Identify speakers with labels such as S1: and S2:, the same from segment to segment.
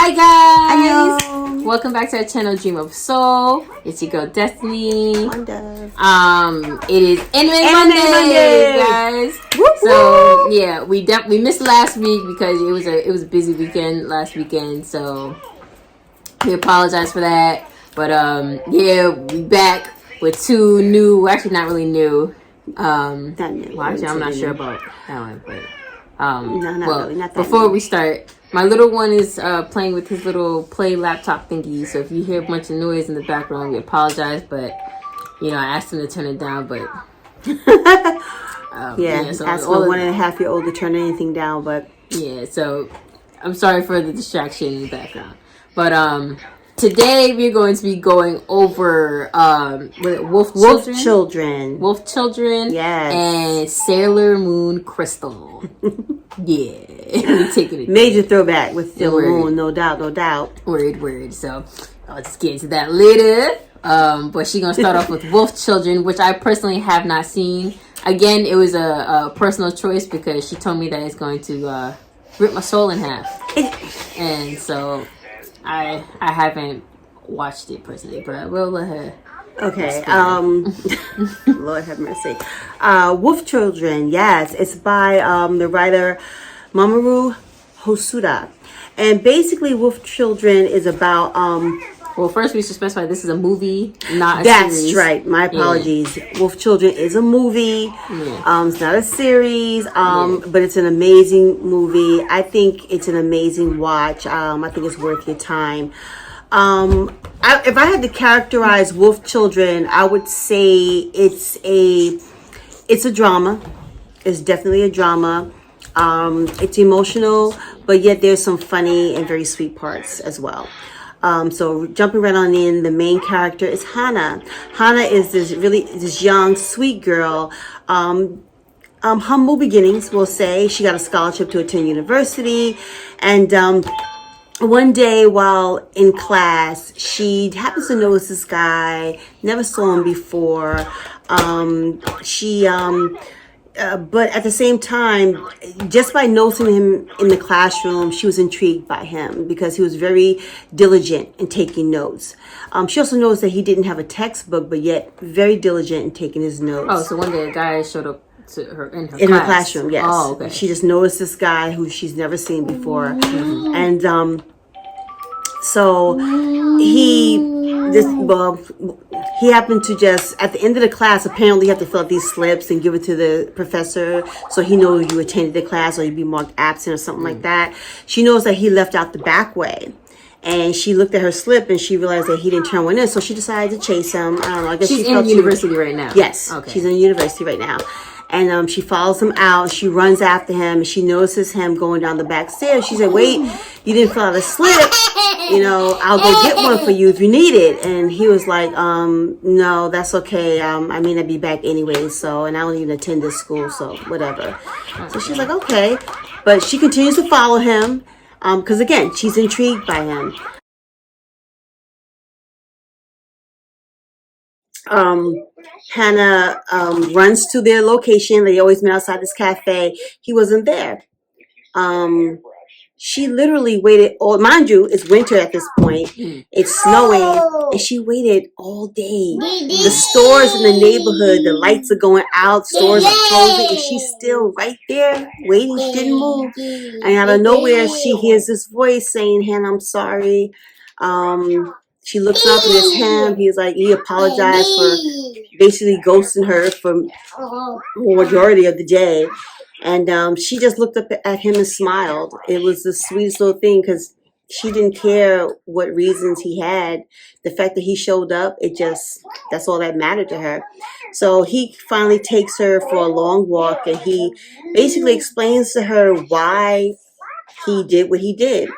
S1: Hi guys!
S2: Annyeong.
S1: Welcome back to our channel Dream of Soul. It's your girl Destiny.
S2: Wonder.
S1: It is Anime Monday, guys.
S2: Woo-hoo.
S1: So yeah, we missed last week because it was a busy weekend last weekend. So we apologize for that. But yeah, we back with two new. Actually, not really new.
S2: Not new.
S1: Well, actually, I'm not sure about that one, but
S2: No, not
S1: well,
S2: really. Not that
S1: before
S2: new.
S1: we start, my little one is playing with his little play laptop thingy. So if you hear a bunch of noise in the background, we apologize. But I asked him to turn it down. But
S2: so ask my 1.5-year-old to turn anything down. But
S1: yeah, so I'm sorry for the distraction in the background. But today we're going to be going over Wolf Children,
S2: Yes.
S1: and Sailor Moon Crystal. Yeah, we're taking it.
S2: Major throwback with Sailor Moon, no doubt.
S1: Word. So I'll just get into that later. But she's gonna start off with Wolf Children, which I personally have not seen. Again, it was a personal choice because she told me that it's going to rip my soul in half, and so I haven't watched it personally, but we'll let her.
S2: Okay. Lord have mercy. Wolf Children. Yes, it's by the writer Mamoru Hosoda, and basically, Wolf Children is about
S1: Well, first we should specify this is a movie, not a
S2: That's
S1: series.
S2: right. My apologies. Yeah. Wolf Children is a movie.
S1: Yeah.
S2: It's not a series. But it's an amazing movie. I think it's an amazing watch. I think it's worth your time. If I had to characterize Wolf Children, I would say it's a drama. It's definitely a drama. It's emotional, but yet there's some funny and very sweet parts as well. So jumping right on in, the main character is Hana. Hana is this young, sweet girl. Humble beginnings, we'll say. She got a scholarship to attend university, and one day while in class, she happens to notice this guy, never saw him before. But at the same time, just by noticing him in the classroom, she was intrigued by him because he was very diligent in taking notes. She also noticed that he didn't have a textbook, but yet very diligent in taking his notes.
S1: Oh, so one day a guy showed up to her in her
S2: classroom, yes.
S1: Oh, okay.
S2: She just noticed this guy who she's never seen before, and so he happened to just at the end of the class. Apparently, you have to fill out these slips and give it to the professor so he knows you attended the class, or you'd be marked absent or something like that. She knows that he left out the back way. And she looked at her slip and she realized that he didn't turn one in. So she decided to chase him. I don't know. I guess
S1: she's in university right now.
S2: Yes.
S1: Okay.
S2: She's in university right now. And she follows him out. She runs after him. And she notices him going down the back stairs. She said, wait, you didn't fill out a slip. I'll go get one for you if you need it. And he was like, no, that's okay. I mean, I'd be back anyway. So, and I don't even attend this school. So whatever. So she's like, okay. But she continues to follow him. Because again, she's intrigued by him. Hannah runs to their location. They always met outside this cafe. He wasn't there. She literally waited mind you, it's winter at this point. It's snowing, and she waited all day. The stores in the neighborhood, the lights are going out, stores are closing, and she's still right there waiting. She didn't move. And out of nowhere, she hears this voice saying, Hannah, I'm sorry. She looks up and it's him. He apologized for basically ghosting her for the majority of the day. And she just looked up at him and smiled. It was the sweetest little thing because she didn't care what reasons he had. The fact that he showed up, that's all that mattered to her. So he finally takes her for a long walk, and he basically explains to her why he did what he did.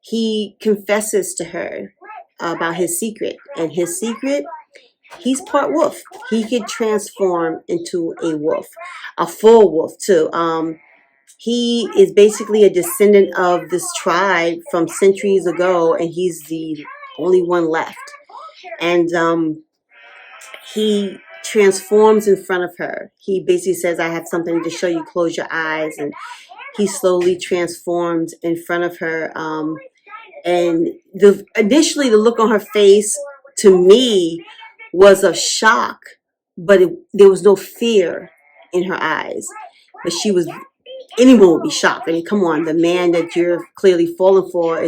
S2: He confesses to her about his secret, and his secret, he's part wolf. He could transform into a wolf, a full wolf too. He is basically a descendant of this tribe from centuries ago, and he's the only one left. And he transforms in front of her. He basically says, I have something to show you, close your eyes. And he slowly transforms in front of her. and initially the look on her face to me was of shock, but there was no fear in her eyes. But she was, anyone would be shocked. I mean, come on, the man that you're clearly falling for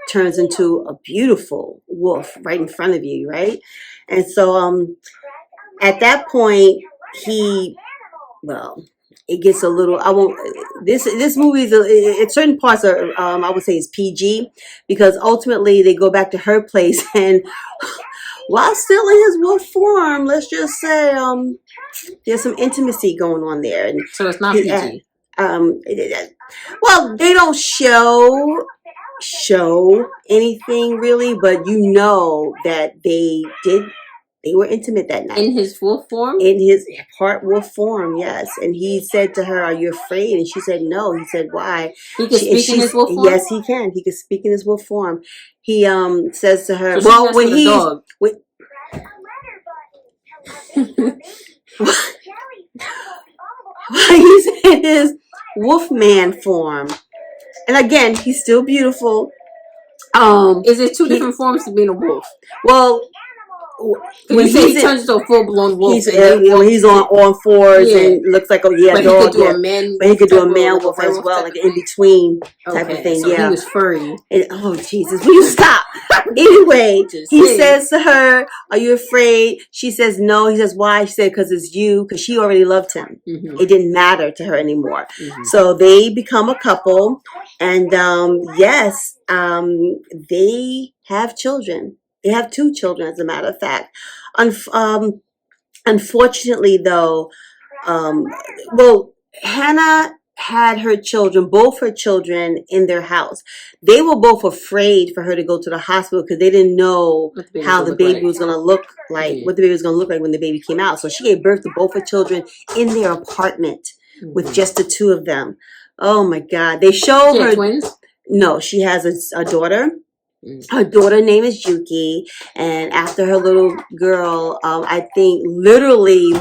S2: turns into a beautiful wolf right in front of you, right? And so at that point, it gets a little, I won't, this movie is certain parts are I would say is PG, because ultimately they go back to her place, and while still in his wolf form, let's just say there's some intimacy going on there. And
S1: so it's not PG.
S2: Well, they don't show anything really, but you know that they were intimate that night.
S1: In his wolf form?
S2: In his part wolf form, yes. And he said to her, "Are you afraid?" And she said, "No." He said, "Why?"
S1: He can speak in his wolf form?
S2: Yes, he can. He can speak in his wolf form. He says to her,
S1: so
S2: well, when he's...
S1: dog.
S2: He's in his wolfman form. And again, he's still beautiful.
S1: Is it two different forms to being a wolf?
S2: Well,
S1: when he turns into a full-blown wolf,
S2: he's on all fours and looks like
S1: but
S2: dog.
S1: He could do a man,
S2: but he could do a man wolf as well, like an in between type of thing.
S1: So he was furry.
S2: Oh Jesus! Will you stop? Anyway, he says to her, "Are you afraid?" She says, "No." He says, "Why?" She said, "Because it's you." Because she already loved him.
S1: Mm-hmm.
S2: It didn't matter to her anymore.
S1: Mm-hmm.
S2: So they become a couple, and yes, they have children. They have 2 children, as a matter of fact. Unfortunately, though, Hannah had both her children in their house. They were both afraid for her to go to the hospital because they didn't know how the baby was going to look like, what the baby was going to look like when the baby came out. So she gave birth to both her children in their apartment with just the 2 of them. Oh my God. They showed her
S1: twins?
S2: No, she has a daughter. Her daughter name is Yuki, and after her little girl, I think literally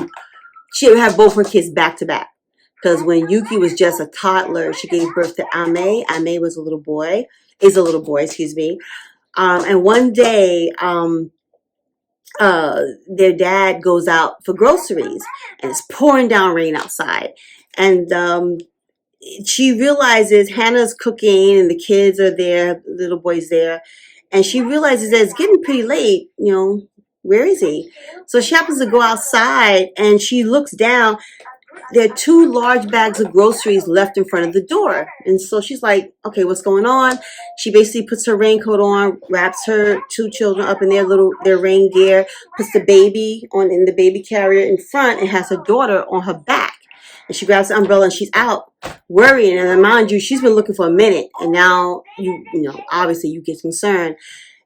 S2: she had both her kids back to back. Because when Yuki was just a toddler, she gave birth to Ame. Ame was a little boy, excuse me. And one day, their dad goes out for groceries, and it's pouring down rain outside. And she realizes Hannah's cooking and the kids are there, the little boy's there, and she realizes that it's getting pretty late, where is he? So she happens to go outside and she looks down. There are 2 large bags of groceries left in front of the door. And so she's like, okay, what's going on? She basically puts her raincoat on, wraps her 2 children up in their rain gear, puts the baby in the baby carrier in front, and has her daughter on her back. And she grabs the umbrella and she's out worrying. And mind you, she's been looking for a minute. And now, obviously you get concerned.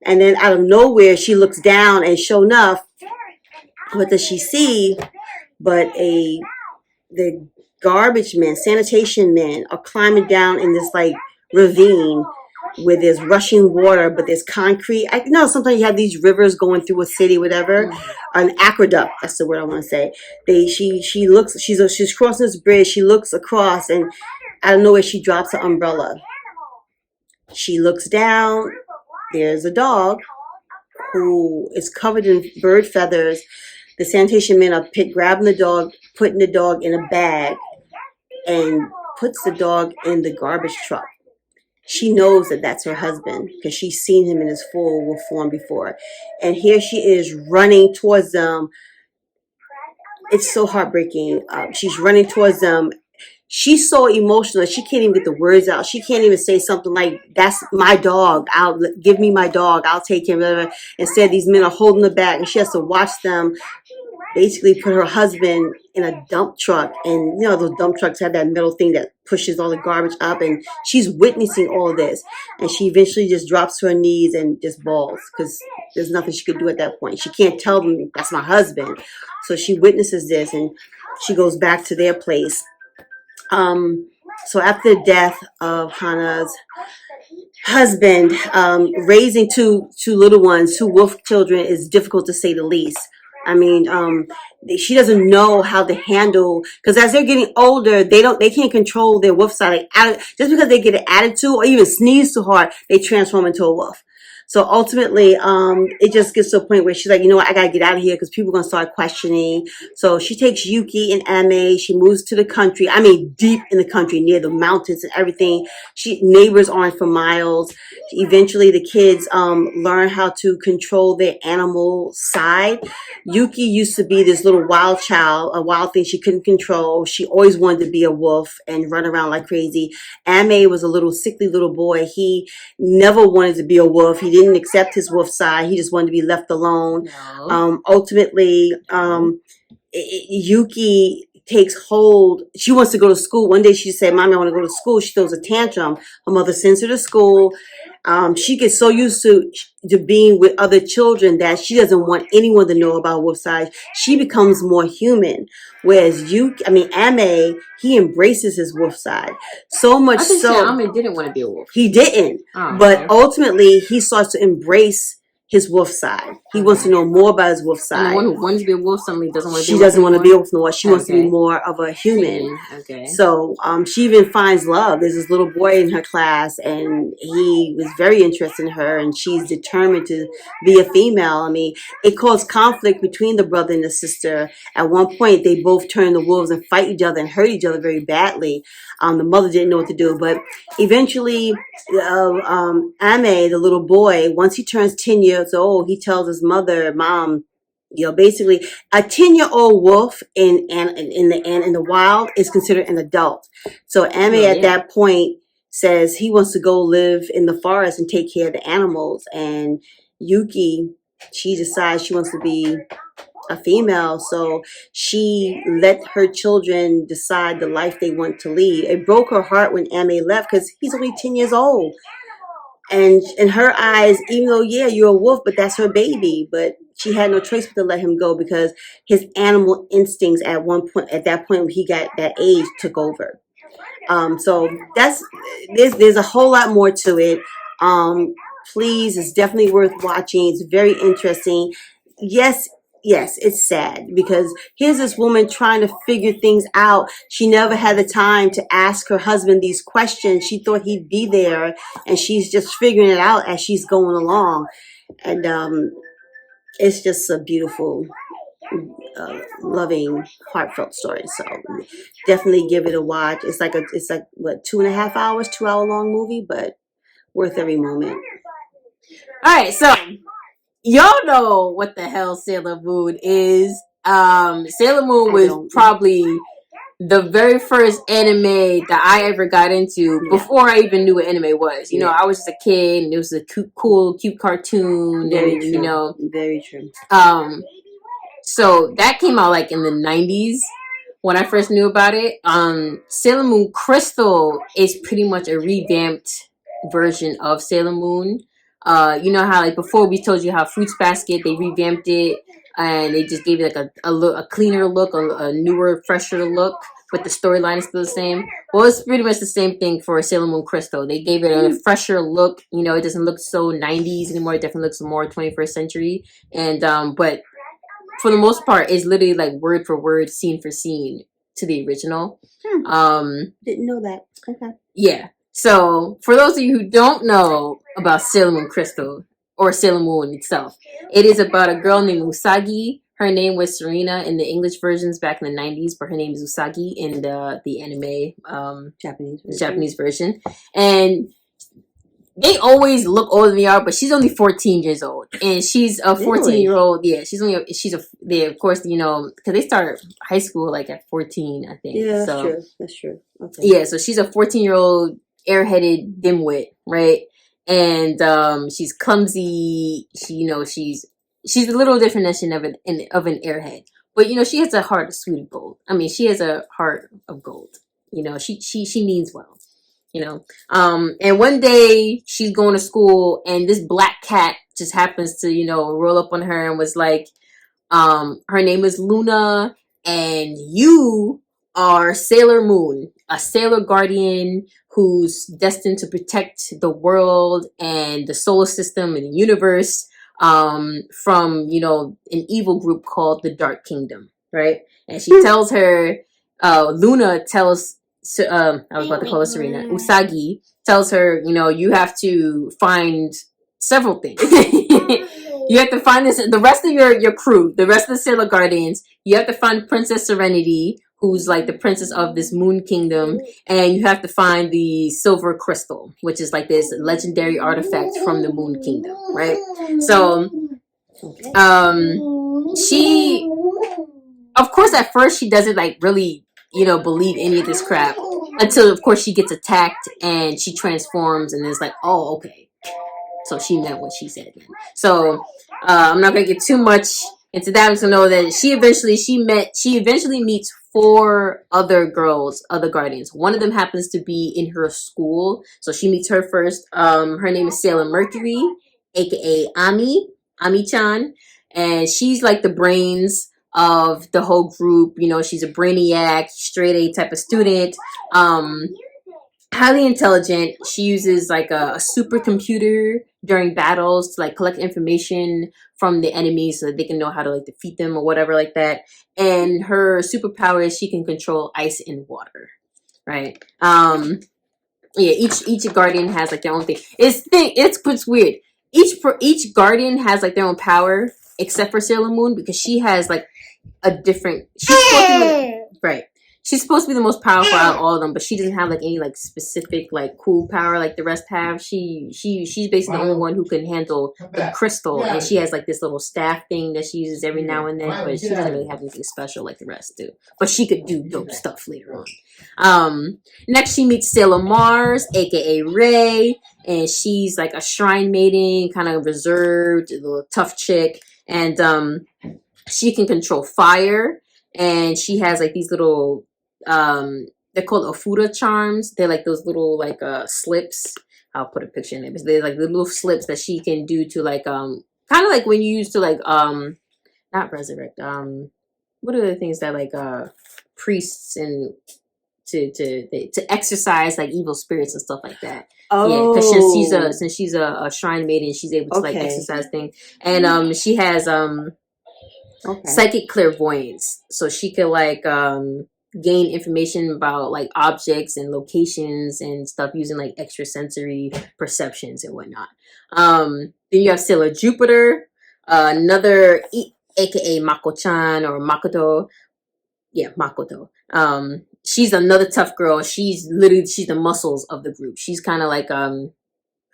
S2: And then out of nowhere, she looks down and sure enough, what does she see? But the garbage men, sanitation men are climbing down in this like ravine where there's rushing water, but there's concrete. I know sometimes you have these rivers going through a city, whatever. An aqueduct, that's the word I want to say. She's crossing this bridge. She looks across, and I don't know where she drops her umbrella. She looks down. There's a dog who is covered in bird feathers. The sanitation men are grabbing the dog, putting the dog in a bag, and puts the dog in the garbage truck. She knows that that's her husband because she's seen him in his full wolf form before. And here she is running towards them. It's so heartbreaking. She's running towards them. She's so emotional. She can't even get the words out. She can't even say something like, "That's my dog. Give me my dog. I'll take him." Instead, these men are holding her back, and she has to watch them basically put her husband in a dump truck. And those dump trucks have that metal thing that pushes all the garbage up, and she's witnessing all of this. And she eventually just drops to her knees and just bawls because there's nothing she could do at that point. She can't tell them, "That's my husband." So she witnesses this, and she goes back to their place. So after the death of Hannah's husband, raising two little ones, 2 wolf children, is difficult to say the least. I mean, she doesn't know how to handle, because as they're getting older, they can't control their wolf side. Just because they get an attitude or even sneeze too hard, they transform into a wolf. So ultimately, it just gets to a point where she's like, you know what, I gotta get out of here because people are gonna start questioning. So she takes Yuki and Ame. She moves to the country. I mean, deep in the country, near the mountains and everything. Neighbors aren't for miles. Eventually, the kids learn how to control their animal side. Yuki used to be this little wild child, a wild thing she couldn't control. She always wanted to be a wolf and run around like crazy. Ame was a little sickly little boy. He never wanted to be a wolf. He didn't accept his wolf side. He just wanted to be left alone.
S1: No.
S2: Ultimately, Yuki takes hold. She wants to go to school. One day she said, Mommy, I want to go to school. She throws a tantrum. Her mother sends her to school. She gets so used to being with other children that she doesn't want anyone to know about wolf side. She becomes more human. Whereas Ame, he embraces his wolf side. So much
S1: I think
S2: so.
S1: Ame didn't want to be a wolf.
S2: He didn't. But ultimately, he starts to embrace his wolf side. He wants to know more about his wolf side.
S1: And the one who wants to be a wolf suddenly doesn't want to be a
S2: She
S1: wolf.
S2: doesn't want to be a wolf no more. She wants to be more of a human.
S1: Okay.
S2: So she even finds love. There's this little boy in her class, and he was very interested in her, and she's determined to be a female. I mean, it caused conflict between the brother and the sister. At one point, they both turn the wolves and fight each other and hurt each other very badly. The mother didn't know what to do, but eventually, Ame, the little boy, once he turns 10 years old, he tells his mother, Mom, basically a 10-year-old wolf in the wild is considered an adult. So Ame at that point says he wants to go live in the forest and take care of the animals. And Yuki, she decides she wants to be a female, so she let her children decide the life they want to lead. It broke her heart when Ame left because he's only 10 years old. And in her eyes, even though, you're a wolf, but that's her baby. But she had no choice but to let him go because his animal instincts at that point when he got that age, took over. So there's a whole lot more to it. Please, it's definitely worth watching. It's very interesting. Yes, it's sad because here's this woman trying to figure things out. She never had the time to ask her husband these questions. She thought he'd be there, and she's just figuring it out as she's going along. And it's just a beautiful, loving, heartfelt story. So definitely give it a watch. It's like what, 2.5 hours, 2-hour long movie, but worth every moment.
S1: All right, so y'all know what the hell Sailor Moon is. Sailor Moon was probably the very first anime that I ever got into before I even knew what anime was. You know, I was just a kid, and it was a cute cartoon.
S2: Very
S1: true.
S2: You know, very true.
S1: So that came out like in the 90s when I first knew about it. Sailor Moon Crystal is pretty much a revamped version of Sailor Moon. You know how like before we told you how Fruits Basket, they revamped it and they just gave it like a cleaner look, a newer, fresher look, but the storyline is still the same. Well, it's pretty much the same thing for Sailor Moon Crystal. They gave it a fresher look. You know, it doesn't look so 90s anymore. It definitely looks more 21st century. And but for the most part, it's literally like word for word, scene for scene to the original.
S2: Didn't know that. Okay.
S1: Yeah. So, for those of you who don't know about Sailor Moon Crystal, or Sailor Moon itself, it is about a girl named Usagi. Her name was Serena in the English versions back in the 90s, but her name is Usagi in the anime Japanese version. And they always look older than they are, but she's only 14 years old. And she's a 14-year-old. Yeah, of course, you know, because they start high school like at 14, I think.
S2: Yeah, that's true. Okay.
S1: Yeah, so she's a 14-year-old airheaded dimwit, right? And she's clumsy. She's a little definition of an airhead, but you know she has a heart of sweet gold. I mean, she has a heart of gold. You know, she means well. You know, and one day she's going to school, and this black cat just happens to roll up on her and was like, her name is Luna, and you are Sailor Moon, a sailor guardian who's destined to protect the world and the solar system and the universe. from an evil group called the Dark Kingdom, right? And she tells her, Luna tells, I was about to call her Serena, Usagi tells her, you have to find several things. You have to find the rest of your crew, the rest of the Sailor Guardians. You have to find Princess Serenity, who's like the princess of this moon kingdom, and you have to find the silver crystal, which is like this legendary artifact from the moon kingdom, right? So she, of course, at first she doesn't like really believe any of this crap until of course she gets attacked and she transforms and it's like, oh, okay, so she meant what she said then. So I'm not gonna get too much into that. I'm just gonna know that she eventually meets 4 other guardians. One of them happens to be in her school, so she meets her first. Her name is Sailor Mercury, aka Ami-chan, and she's like the brains of the whole group. She's a brainiac, straight A type of student. Highly intelligent. She uses like a supercomputer during battles to like collect information from the enemies so that they can know how to like defeat them or whatever like that. And her superpower is she can control ice and water, right? Yeah, each guardian has like their own thing. It's weird. Each guardian has like their own power except for Sailor Moon, because she has like a different, right. She's supposed to be the most powerful out of all of them, but she doesn't have like any like specific like cool power like the rest have. She's basically the only one who can handle the crystal, and she has like this little staff thing that she uses every now and then, but she doesn't really have anything special like the rest do. But she could do dope stuff later on. Next she meets Sailor Mars, aka Ray, and she's like a shrine maiden, kind of reserved, a little tough chick, and she can control fire, and she has like these little they're called Ofuda charms. They're like those little like slips. I'll put a picture in there, but they're like the little slips that she can do to like kind of like when you used to like not resurrect, what are the things that like priests and to exercise like evil spirits and stuff like that. Oh, yeah, because since she's a shrine maiden, she's able to like exercise things, and she has psychic clairvoyance, so she could like gain information about like objects and locations and stuff using like extrasensory perceptions and whatnot. Then you have Sailor Jupiter, another aka Mako-chan or Makoto. Yeah, Makoto. She's another tough girl. She's the muscles of the group. She's kind of like I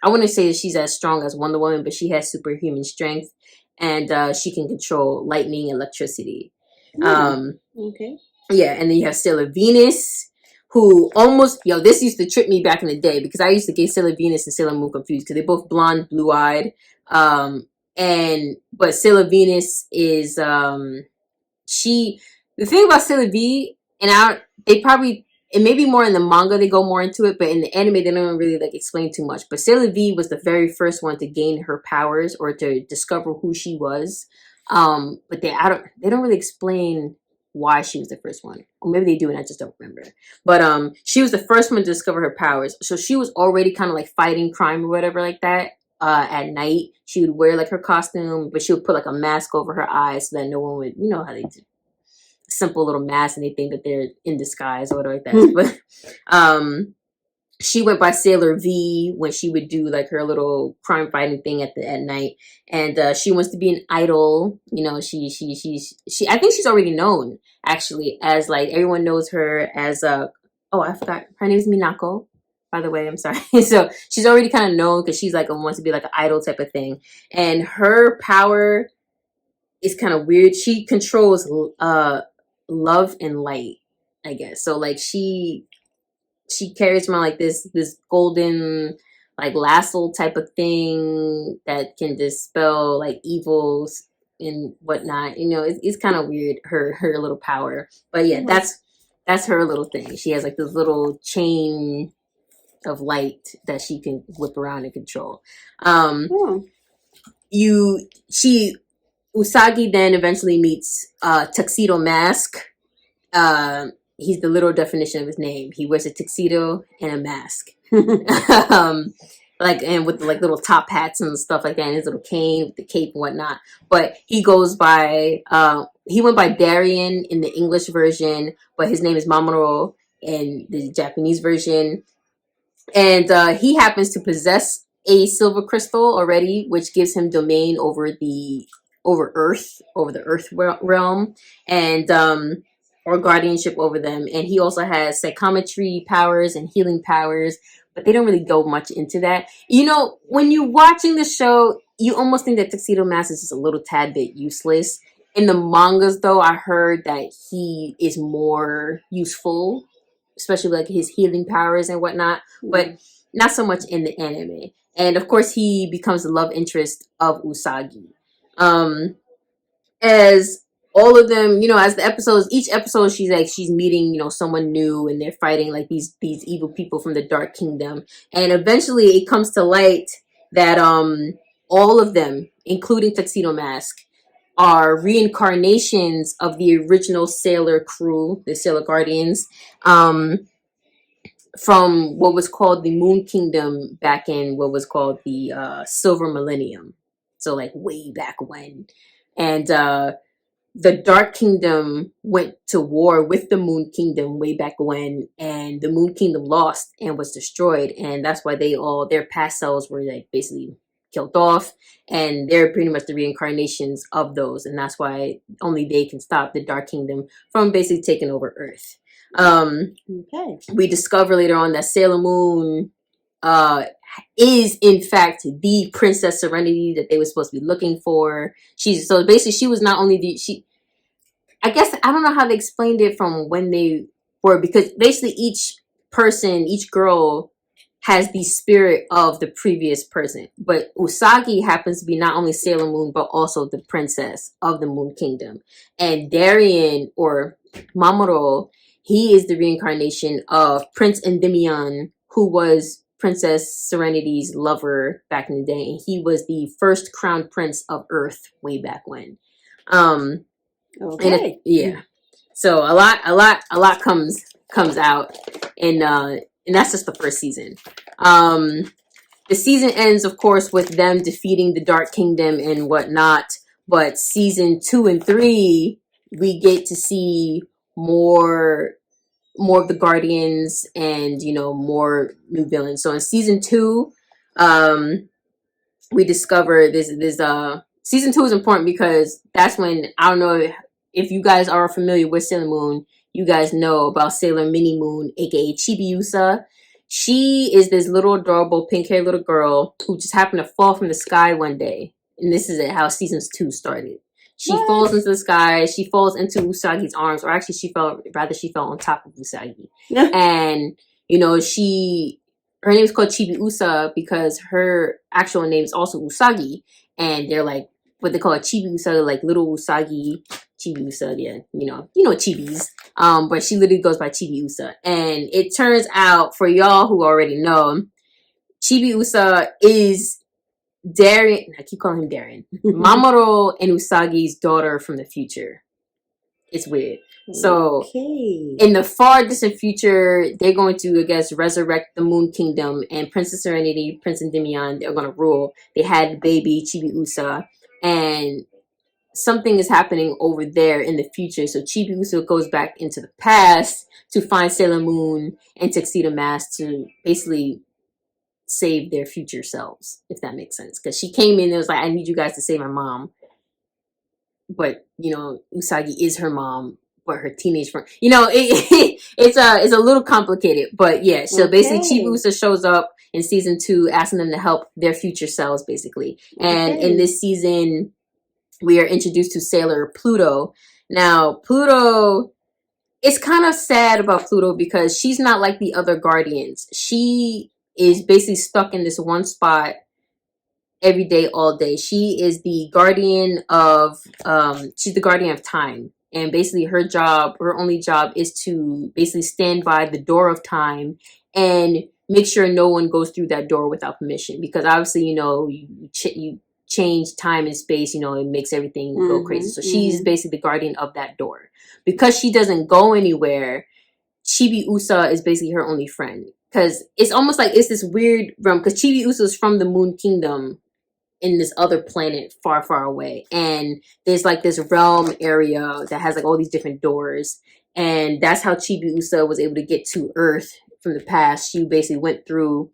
S1: wouldn't say that she's as strong as Wonder Woman, but she has superhuman strength, and she can control lightning, electricity.
S2: Okay.
S1: Yeah, and then you have Sailor Venus, who this used to trip me back in the day, because I used to get Sailor Venus and Sailor Moon confused, because they're both blonde, blue-eyed. But Sailor Venus is the thing about Sailor V, and it may be more in the manga, they go more into it, but in the anime they don't really like explain too much. But Sailor V was the very first one to gain her powers or to discover who she was. But they don't really explain why she was the first one, or maybe they do and I just don't remember. But she was the first one to discover her powers, so she was already kind of like fighting crime or whatever like that. At night she would wear like her costume, but she would put like a mask over her eyes so that no one would, how they do simple little mask and they think that they're in disguise or whatever like that. But she went by Sailor V when she would do like her little crime fighting thing at night, and she wants to be an idol. She I think she's already known actually as like everyone knows her as I forgot her name is Minako. By the way, I'm sorry. So she's already kind of known because she's like wants to be like an idol type of thing, and her power is kind of weird. She controls love and light, I guess. So like she carries around like this golden like lasso type of thing that can dispel like evils and whatnot. It's kind of weird, her little power. But yeah, that's her little thing. She has like this little chain of light that she can whip around and control. Usagi then eventually meets Tuxedo Mask. He's the literal definition of his name. He wears a tuxedo and a mask. like, and with like little top hats and stuff like that, and his little cane with the cape and whatnot. But he goes by he went by Darien in the English version, but his name is Mamoru in the Japanese version. And he happens to possess a silver crystal already, which gives him domain over the Earth realm, and or guardianship over them. And he also has psychometry powers and healing powers, but they don't really go much into that. You know, when you're watching the show, you almost think that Tuxedo Mask is just a little tad bit useless. In the mangas, though, I heard that he is more useful, especially like his healing powers and whatnot, but not so much in the anime. And of course, he becomes the love interest of Usagi. As all of them, you know, as the episodes, each episode, she's meeting, you know, someone new, and they're fighting like these evil people from the Dark Kingdom. And eventually, it comes to light that all of them, including Tuxedo Mask, are reincarnations of the original Sailor crew, the Sailor Guardians, from what was called the Moon Kingdom back in what was called the Silver Millennium. So like way back when. And the Dark Kingdom went to war with the Moon Kingdom way back when, and the Moon Kingdom lost and was destroyed, and that's why their past selves were like basically killed off, and they're pretty much the reincarnations of those, and that's why only they can stop the Dark Kingdom from basically taking over Earth.
S2: Okay.
S1: We discover later on that Sailor Moon is in fact the Princess Serenity that they were supposed to be looking for. She was not only I guess I don't know how they explained it from when they were, because basically each girl has the spirit of the previous person. But Usagi happens to be not only Sailor Moon, but also the princess of the Moon Kingdom. And Darien, or Mamoru, he is the reincarnation of Prince Endymion, who was Princess Serenity's lover back in the day. And he was the first crown prince of Earth way back when.
S2: Okay.
S1: Yeah. So a lot comes out, and that's just the first season. The season ends, of course, with them defeating the Dark Kingdom and whatnot. But season 2 and 3, we get to see more of the Guardians, and you know, more new villains. So in season 2, we discover this. Season 2 is important because that's when, I don't know if you guys are familiar with Sailor Moon, you guys know about Sailor Mini Moon, aka Chibiusa. She is this little adorable pink-haired little girl who just happened to fall from the sky one day. And this is how season 2 started. She falls into the sky. She falls into Usagi's arms, or actually she fell on top of Usagi. And, you know, her name is called Chibiusa because her actual name is also Usagi. And they're like, what they call a Chibiusa, like little Usagi. Chibiusa, yeah, you know Chibis. But she literally goes by Chibiusa. And it turns out, for y'all who already know, Chibiusa is Darien, I keep calling him Darien, Mamoru and Usagi's daughter from the future. It's weird. So, in the far distant future, they're going to, I guess, resurrect the Moon Kingdom, and Princess Serenity, Prince Endymion, they're going to rule. They had baby Chibiusa, and something is happening over there in the future. So Chibiusa goes back into the past to find Sailor Moon and Tuxedo Mask to basically save their future selves, if that makes sense. Because she came in and was like, I need you guys to save my mom. But, you know, Usagi is her mom, but her teenage friend. You know, it's a little complicated. But yeah, so basically Chibiusa shows up in season 2 asking them to help their future selves, basically. And in this season, we are introduced to Sailor Pluto. Now, Pluto, it's kind of sad about Pluto because she's not like the other Guardians. She is basically stuck in this one spot every day, all day. She is the guardian of, she's the guardian of time. And basically her only job is to basically stand by the door of time and make sure no one goes through that door without permission. Because obviously, you know, you change time and space, you know, it makes everything go crazy. So she's basically the guardian of that door. Because she doesn't go anywhere, Chibi Usa is basically her only friend. Because it's almost like it's this weird realm. Because Chibi Usa is from the Moon Kingdom in this other planet far, far away. And there's like this realm area that has like all these different doors. And that's how Chibi Usa was able to get to Earth from the past. She basically went through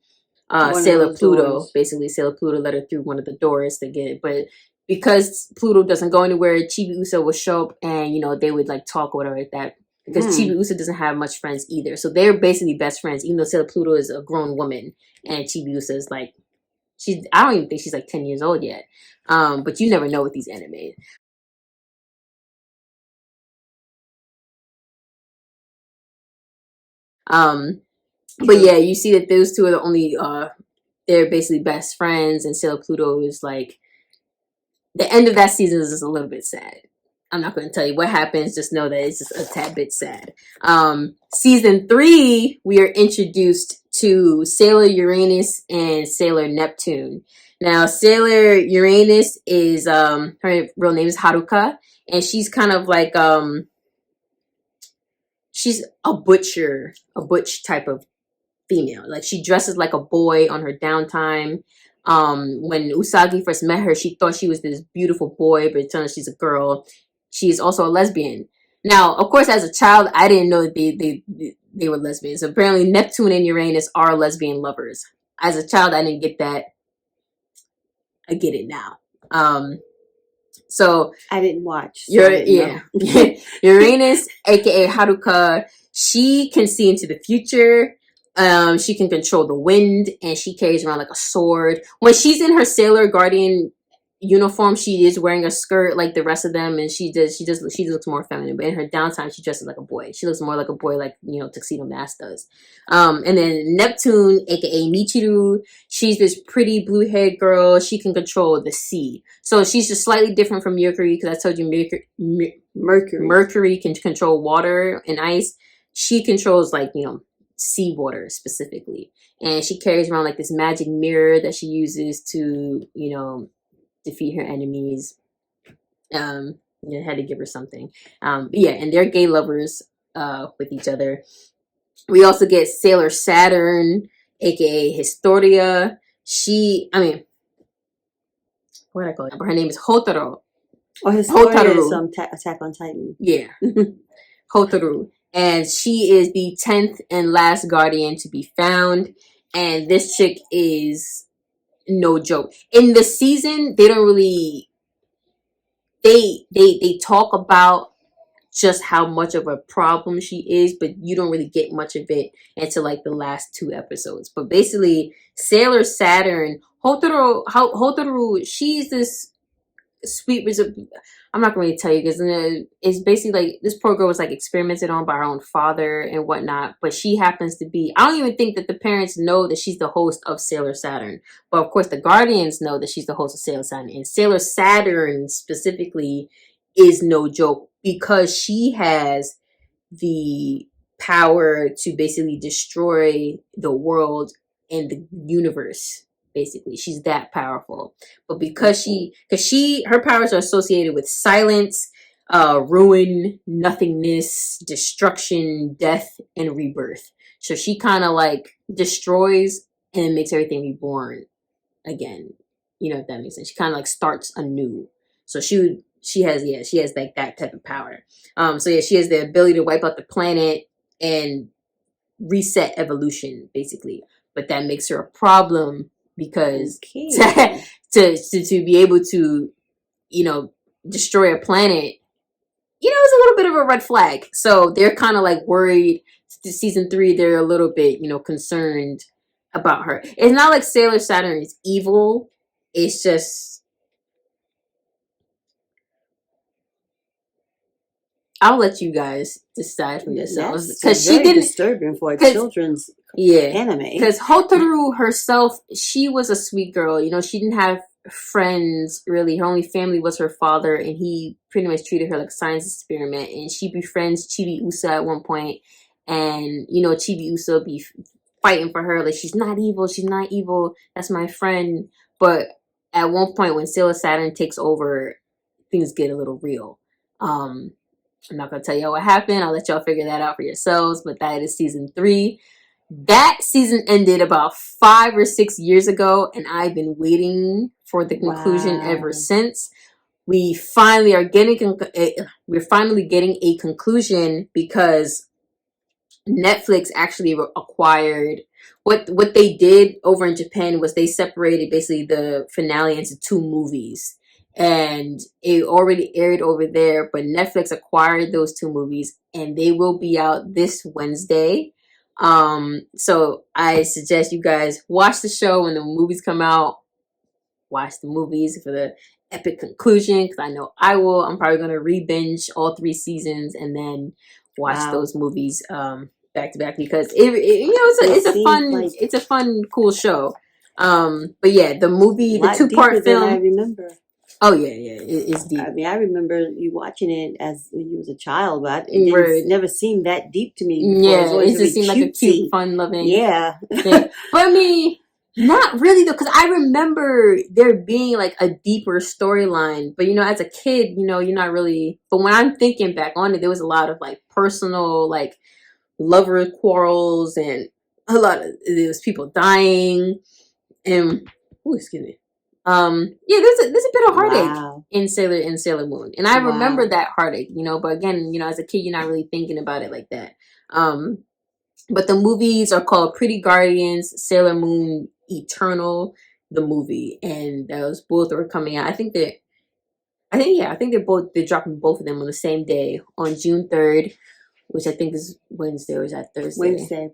S1: Sailor Pluto. Doors. Basically, Sailor Pluto let her through one of the doors to get it. But because Pluto doesn't go anywhere, Chibi Usa would show up and, you know, they would like talk or whatever like that. Because Chibi Usa doesn't have much friends either. So they're basically best friends, even though Sailor Pluto is a grown woman. And Chibi Usa is like, I don't even think she's like 10 years old yet. But you never know with these anime. But yeah, you see that those two are the only, they're basically best friends. And Sailor Pluto is like, the end of that season is just a little bit sad. I'm not going to tell you what happens. Just know that it's just a tad bit sad. Season 3, we are introduced to Sailor Uranus and Sailor Neptune. Now, Sailor Uranus is, her real name is Haruka. And she's kind of like, she's a butch type of female. Like, she dresses like a boy on her downtime. When Usagi first met her, she thought she was this beautiful boy, but it turns out she's a girl. She's also a lesbian. Now, of course, as a child, I didn't know that they were lesbians. Apparently, Neptune and Uranus are lesbian lovers. As a child, I didn't get that. I get it now. So
S2: I didn't watch. So
S1: Uranus, aka Haruka, she can see into the future. She can control the wind, and she carries around like a sword. When she's in her Sailor Guardian uniform, she is wearing a skirt like the rest of them, and she looks more feminine. But in her downtime, she dresses like a boy. She looks more like a boy, like, you know, Tuxedo Mask does. And then Neptune, aka Michiru, she's this pretty blue-haired girl. She can control the sea, so she's just slightly different from Mercury, because I told you Mercury can control water and ice. She controls, like, you know, seawater specifically, and she carries around like this magic mirror that she uses to, you know, defeat her enemies. Had to give her something. Yeah, and they're gay lovers with each other. We also get Sailor Saturn, aka Historia. What did I call it? Her name is Hotaru.
S2: Oh, Historia is Attack on Titan.
S1: Yeah. Hotaru. And she is the 10th and last guardian to be found. And this chick is no joke. In the season, they don't really, they talk about just how much of a problem she is, but you don't really get much of it until like the last 2 episodes. But basically, Sailor Saturn, Hotaru, she's this sweet, I'm not going to tell you, because it's basically like this poor girl was like experimented on by her own father and whatnot, but she happens to be, I don't even think that the parents know that she's the host of Sailor Saturn, but of course the guardians know that she's the host of Sailor Saturn, and Sailor Saturn specifically is no joke, because she has the power to basically destroy the world and the universe. Basically, she's that powerful. But because her powers are associated with silence, ruin, nothingness, destruction, death, and rebirth. So she kind of like destroys and makes everything reborn again. You know, if that makes sense. She kind of like starts anew. So she has like that type of power. So yeah, she has the ability to wipe out the planet and reset evolution, basically. But that makes her a problem, because to be able to, you know, destroy a planet, you know, it's a little bit of a red flag. So they're kind of like worried. Season 3, they're a little bit, you know, concerned about her. It's not like Sailor Saturn is evil. It's just, I'll let you guys decide for yourselves,
S2: because she didn't disturbing for a children's anime.
S1: Because Hotaru herself, she was a sweet girl. You know, she didn't have friends really. Her only family was her father, and he pretty much treated her like a science experiment. And she befriends Chibi Usa at one point, and you know, Chibi Usa be fighting for her like, she's not evil, that's my friend. But at one point when Sailor Saturn takes over, things get a little real. I'm not gonna tell y'all what happened. I'll let y'all figure that out for yourselves. But that is season 3. That season ended about 5 or 6 years ago, and I've been waiting for the conclusion ever since. We finally are getting we're finally getting a conclusion because Netflix actually acquired what they did over in Japan was they separated basically the finale into 2 movies, and it already aired over there, but Netflix acquired those 2 movies and they will be out this Wednesday. So I suggest you guys watch the show when the movies come out. Watch the movies for the epic conclusion, because I know I will. I'm probably going to re-binge all 3 seasons and then watch those movies back to back, because it's a fun, cool show. But yeah, the movie, the 2-part film.
S2: I remember.
S1: Oh yeah, it's deep.
S2: I mean, I remember you watching it as when you was a child, but it never seemed that deep to me before.
S1: Yeah, it just seemed like a cute, fun-loving.
S2: Yeah.
S1: Thing. But I mean, not really though, because I remember there being like a deeper storyline. But as a kid, you're not really. But when I'm thinking back on it, there was a lot of like personal, like lover quarrels, and there was people dying, and excuse me. There's a bit of heartache in Sailor Moon, and I remember that heartache, but again, as a kid, you're not really thinking about it like that. But the movies are called Pretty Guardians, Sailor Moon Eternal, the movie, and those both are coming out. I think they're dropping both of them on the same day on June 3rd, which I think is Wednesday, or is that Thursday?
S2: Wednesday.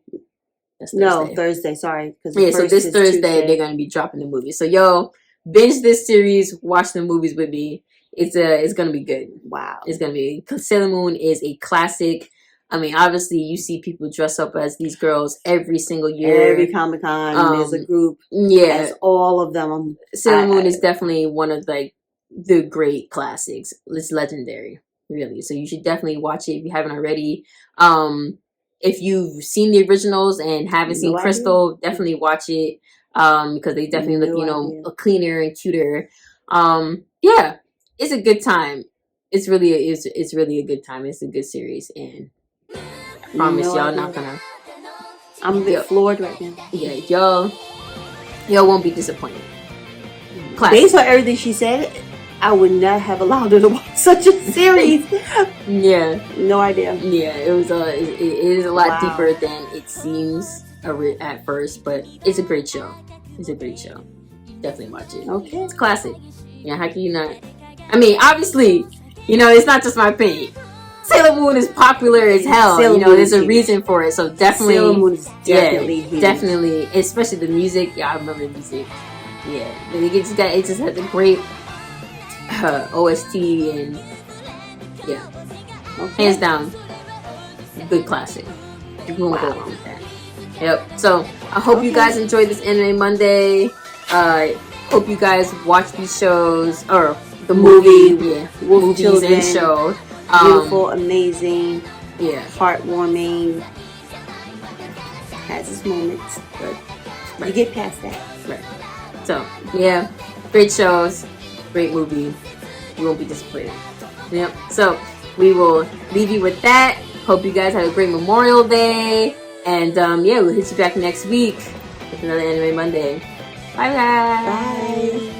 S1: That's Thursday.
S2: No, Thursday. Sorry,
S1: so this Thursday they're gonna be dropping the movie. So binge this series, watch the movies with me. It's gonna be good.
S2: Wow.
S1: It's gonna be, because Sailor Moon is a classic. I mean, obviously you see people dress up as these girls every single year.
S2: Every Comic-Con, there's a group.
S1: Yeah.
S2: As all of them.
S1: Sailor Moon is definitely one of like the great classics. It's legendary, really. So you should definitely watch it if you haven't already. If you've seen the originals and haven't seen Crystal, definitely watch it. Because they definitely look, cleaner and cuter. Yeah, it's a good time. It's really a good time. It's a good series, and I promise y'all not gonna.
S2: I'm a bit floored right now.
S1: Yeah, y'all won't be disappointed. Classic.
S2: Based on everything she said, I would not have allowed her to watch such a series.
S1: Yeah,
S2: no idea.
S1: Yeah, it is a lot deeper than it seems at first, but it's a great show. It's a great show. Definitely watch it.
S2: Okay.
S1: It's classic. Yeah, how can you not? I mean, obviously, it's not just my opinion. Sailor Moon is popular as hell. There's a reason for it. So definitely,
S2: Sailor Moon is definitely,
S1: definitely, especially the music. Yeah, I remember the music. Yeah, it just has a great OST, and hands down, good classic. You won't go wrong with that. Yep. So I hope you guys enjoyed this Anime Monday. Hope you guys watch these shows, or the movie, movies
S2: Children,
S1: and shows.
S2: Beautiful, amazing, heartwarming. Has its moments, but you get past that.
S1: Right. So great shows, great movie. You won't be disappointed. Yep. So we will leave you with that. Hope you guys have a great Memorial Day. And we'll hit you back next week with another Anime Monday. Bye guys.
S2: Bye.